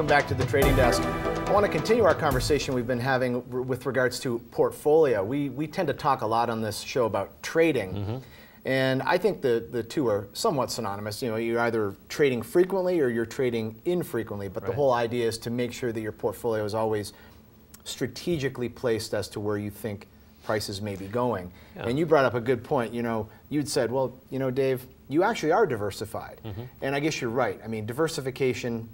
Welcome back to the Trading Desk. I want to continue our conversation we've been having with regards to portfolio. We tend to talk a lot on this show about trading, and I think the two are somewhat synonymous. You know, you're either trading frequently or you're trading infrequently, but the whole idea is to make sure that your portfolio is always strategically placed as to where you think prices may be going. And you brought up a good point. You know, you'd said, well, you know, Dave, you actually are diversified. And I guess you're right. I mean, diversification,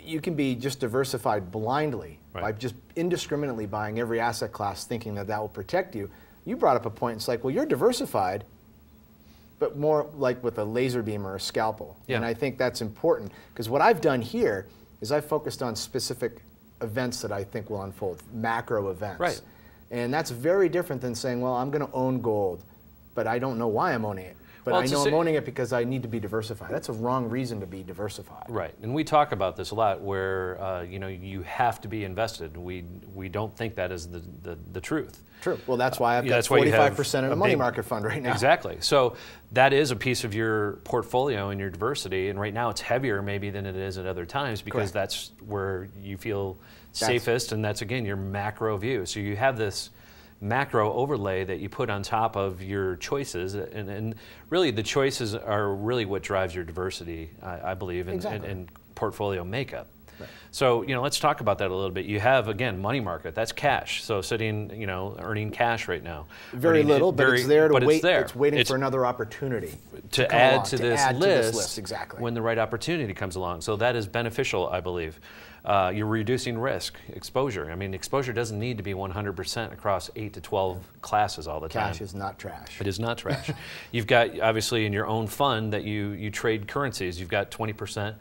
you can be just diversified blindly by just indiscriminately buying every asset class thinking that that will protect you. You brought up a point, it's like, well, you're diversified, but more like with a laser beam or a scalpel. And I think that's important, because what I've done here is I've focused on specific events that I think will unfold, macro events. And that's very different than saying, well, I'm going to own gold, but I don't know why I'm owning it. But I know I'm owning it because I need to be diversified. That's a wrong reason to be diversified. Right, and we talk about this a lot, where you know, you have to be invested. We don't think that is the truth. True. Well, that's why I've got 45% in a money market fund right now. Exactly. So that is a piece of your portfolio and your diversity, and right now it's heavier maybe than it is at other times, because that's where you feel safest, and that's, again, your macro view. So you have this macro overlay that you put on top of your choices, and really the choices are really what drives your diversity, I believe, and portfolio makeup. So, you know, let's talk about that a little bit. You have, again, money market. That's cash. So sitting, you know, earning cash right now. Very little, but it's there to wait. It's waiting for another opportunity to add to this list when the right opportunity comes along. So that is beneficial, I believe. You're reducing risk, exposure. I mean, exposure doesn't need to be 100% across 8 to 12 classes all the time. Cash is not trash. It is not trash. You've got, obviously, in your own fund that you trade currencies, you've got 20%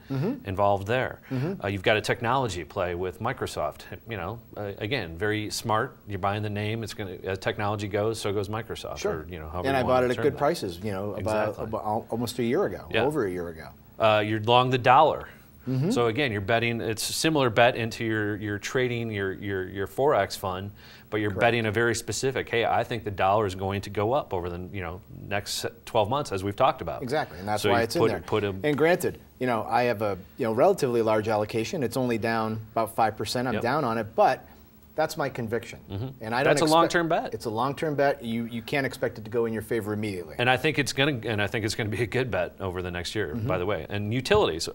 involved there. You've got a technology play with Microsoft. You know, again, very smart. You're buying the name. It's going to, as technology goes, so goes Microsoft. Sure. Or, you know, and I bought it at good prices. You know, about almost a year ago, over a year ago. You're long the dollar. So again, you're betting, it's a similar bet into your trading, your Forex fund, but you're betting a very specific, hey, I think the dollar is going to go up over the next 12 months, as we've talked about. Exactly, and that's why it's in there. And granted, you know, I have a relatively large allocation. It's only down about 5%. I'm down on it, but that's my conviction, and I don't. That's a long-term bet. It's a long-term bet. You can't expect it to go in your favor immediately. And I think it's going to be a good bet over the next year. By the way, and utilities.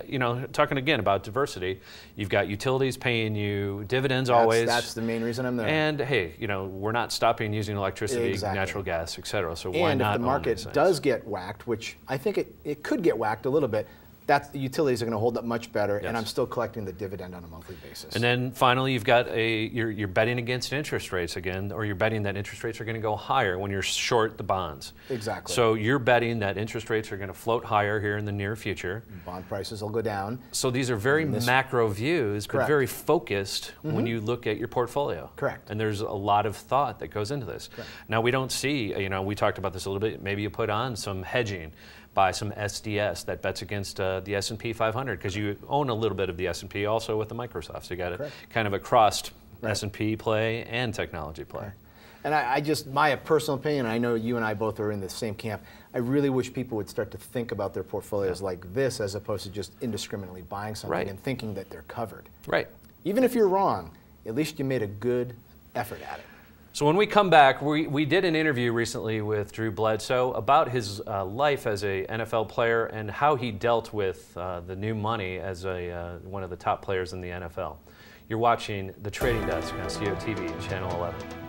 You know, talking again about diversity, you've got utilities paying you dividends always. That's the main reason I'm there. And hey, you know, we're not stopping using electricity, natural gas, etc. So why not? And if the market does get whacked, which I think it could get whacked a little bit, the utilities are going to hold up much better, and I'm still collecting the dividend on a monthly basis. And then finally, you've got you're betting against interest rates again, or you're betting that interest rates are going to go higher when you're short the bonds. Exactly. So you're betting that interest rates are going to float higher here in the near future. Bond prices will go down. So these are very macro views, but very focused when you look at your portfolio. Correct. And there's a lot of thought that goes into this. Now, we don't see, you know, we talked about this a little bit, maybe you put on some hedging, buy some SDS that bets against the S&P 500, because you own a little bit of the S&P also with the Microsoft. So you got a kind of a crossed S&P play and technology play. And I just, my personal opinion, I know you and I both are in the same camp, I really wish people would start to think about their portfolios like this, as opposed to just indiscriminately buying something and thinking that they're covered. Even if you're wrong, at least you made a good effort at it. So when we come back, we did an interview recently with Drew Bledsoe about his life as a NFL player and how he dealt with the new money as one of the top players in the NFL. You're watching The Trading Desk on COTV, Channel 11.